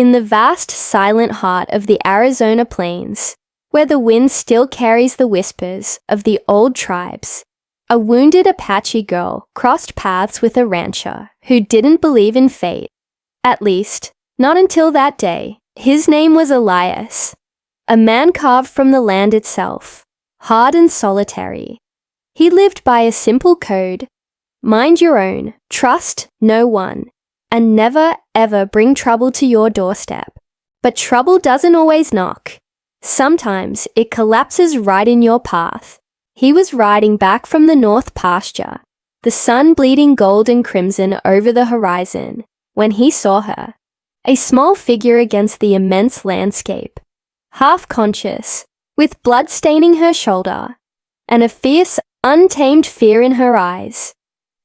In the vast, silent heart of the Arizona plains, where the wind still carries the whispers of the old tribes, a wounded Apache girl crossed paths with a rancher who didn't believe in fate. At least, not until that day. His name was Elias, a man carved from the land itself, hard and solitary. He lived by a simple code: mind your own, trust no one, and never ever bring trouble to your doorstep. But trouble doesn't always knock. Sometimes it collapses right in your path. He was riding back from the north pasture, the sun bleeding gold and crimson over the horizon, when he saw her, a small figure against the immense landscape, half conscious, with blood staining her shoulder, and a fierce, untamed fear in her eyes.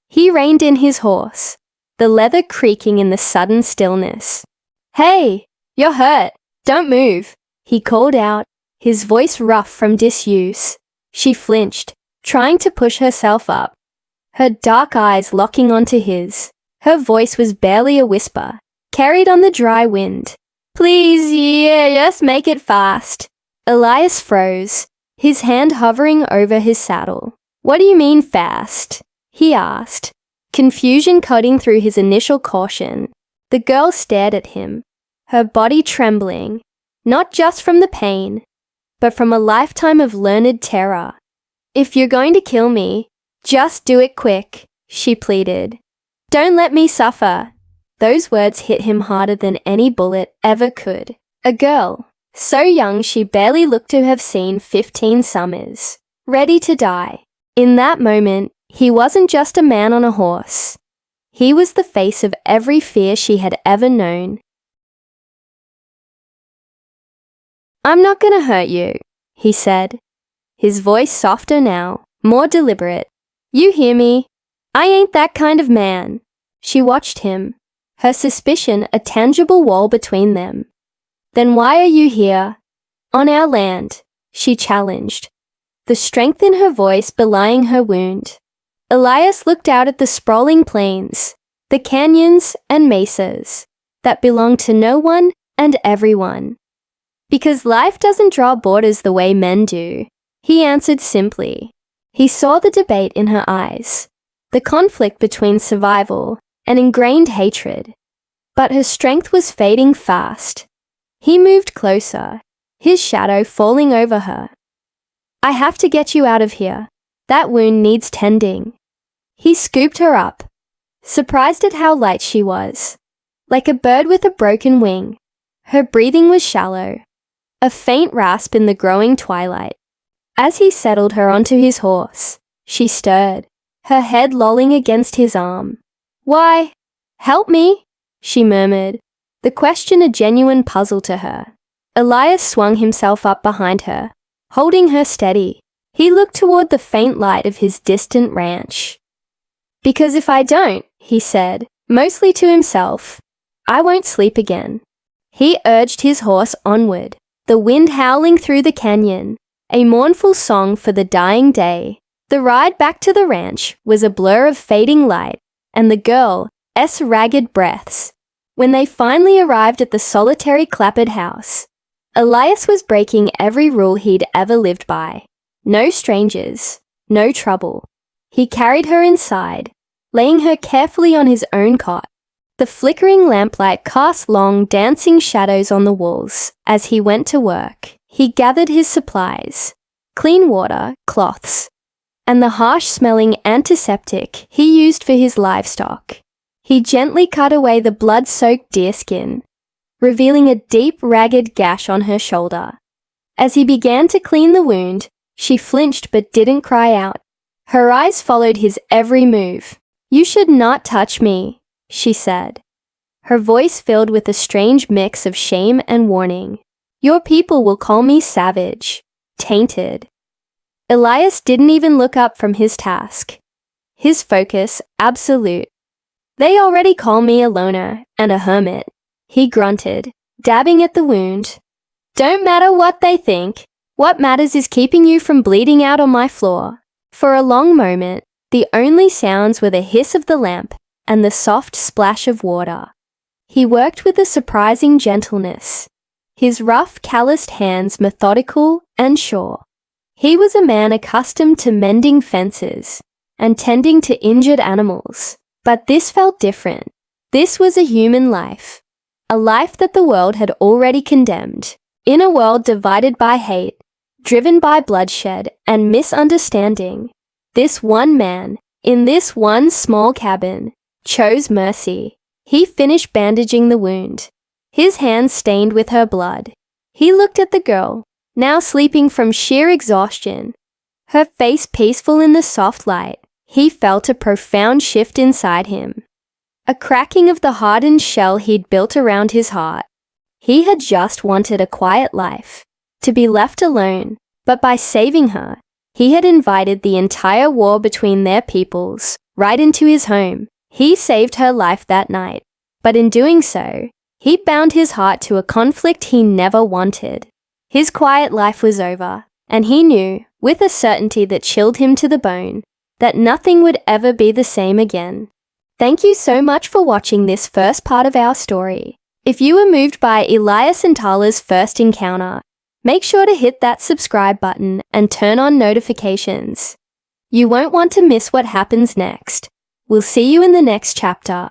He reined in his horse, the leather creaking in the sudden stillness. "Hey, you're hurt. Don't move," he called out, his voice rough from disuse. She flinched, trying to push herself up, her dark eyes locking onto his. Her voice was barely a whisper, carried on the dry wind. "Please, yeah, just make it fast." Elias froze, his hand hovering over his saddle. "What do you mean fast?" he asked, confusion cutting through his initial caution. The girl stared at him, her body trembling, not just from the pain, but from a lifetime of learned terror. "If you're going to kill me, just do it quick," she pleaded. "Don't let me suffer." Those words hit him harder than any bullet ever could. A girl, so young she barely looked to have seen 15 summers, ready to die. In that moment, he wasn't just a man on a horse. He was the face of every fear she had ever known. "I'm not gonna hurt you," he said, his voice softer now, more deliberate. "You hear me? I ain't that kind of man." She watched him, her suspicion a tangible wall between them. "Then why are you here? On our land?" she challenged, the strength in her voice belying her wound. Elias looked out at the sprawling plains, the canyons and mesas that belonged to no one and everyone. "Because life doesn't draw borders the way men do," he answered simply. He saw the debate in her eyes, the conflict between survival and ingrained hatred. But her strength was fading fast. He moved closer, his shadow falling over her. "I have to get you out of here. That wound needs tending." He scooped her up, surprised at how light she was, like a bird with a broken wing. Her breathing was shallow, a faint rasp in the growing twilight. As he settled her onto his horse, she stirred, her head lolling against his arm. "Why, help me," she murmured, the question a genuine puzzle to her. Elias swung himself up behind her, holding her steady. He looked toward the faint light of his distant ranch. "Because if I don't," he said, mostly to himself, "I won't sleep again." He urged his horse onward, the wind howling through the canyon, a mournful song for the dying day. The ride back to the ranch was a blur of fading light, and the girl's ragged breaths. When they finally arrived at the solitary clapboard house, Elias was breaking every rule he'd ever lived by. No strangers, no trouble. He carried her inside, laying her carefully on his own cot. The flickering lamplight cast long, dancing shadows on the walls as he went to work. He gathered his supplies, clean water, cloths, and the harsh-smelling antiseptic he used for his livestock. He gently cut away the blood-soaked deerskin, revealing a deep, ragged gash on her shoulder. As he began to clean the wound, she flinched but didn't cry out. Her eyes followed his every move. "You should not touch me," she said, her voice filled with a strange mix of shame and warning. "Your people will call me savage, tainted." Elias didn't even look up from his task, his focus absolute. "They already call me a loner and a hermit," he grunted, dabbing at the wound. "Don't matter what they think. What matters is keeping you from bleeding out on my floor." For a long moment, the only sounds were the hiss of the lamp and the soft splash of water. He worked with a surprising gentleness, his rough, calloused hands methodical and sure. He was a man accustomed to mending fences and tending to injured animals, but this felt different. This was a human life, a life that the world had already condemned. In a world divided by hate, driven by bloodshed and misunderstanding, this one man, in this one small cabin, chose mercy. He finished bandaging the wound, his hands stained with her blood. He looked at the girl, now sleeping from sheer exhaustion, her face peaceful in the soft light. He felt a profound shift inside him, a cracking of the hardened shell he'd built around his heart. He had just wanted a quiet life, to be left alone, but by saving her, he had invited the entire war between their peoples right into his home. He saved her life that night, but in doing so, he bound his heart to a conflict he never wanted. His quiet life was over, and he knew, with a certainty that chilled him to the bone, that nothing would ever be the same again. Thank you so much for watching this first part of our story. If you were moved by Elias and Tala's first encounter, make sure to hit that subscribe button and turn on notifications. You won't want to miss what happens next. We'll see you in the next chapter.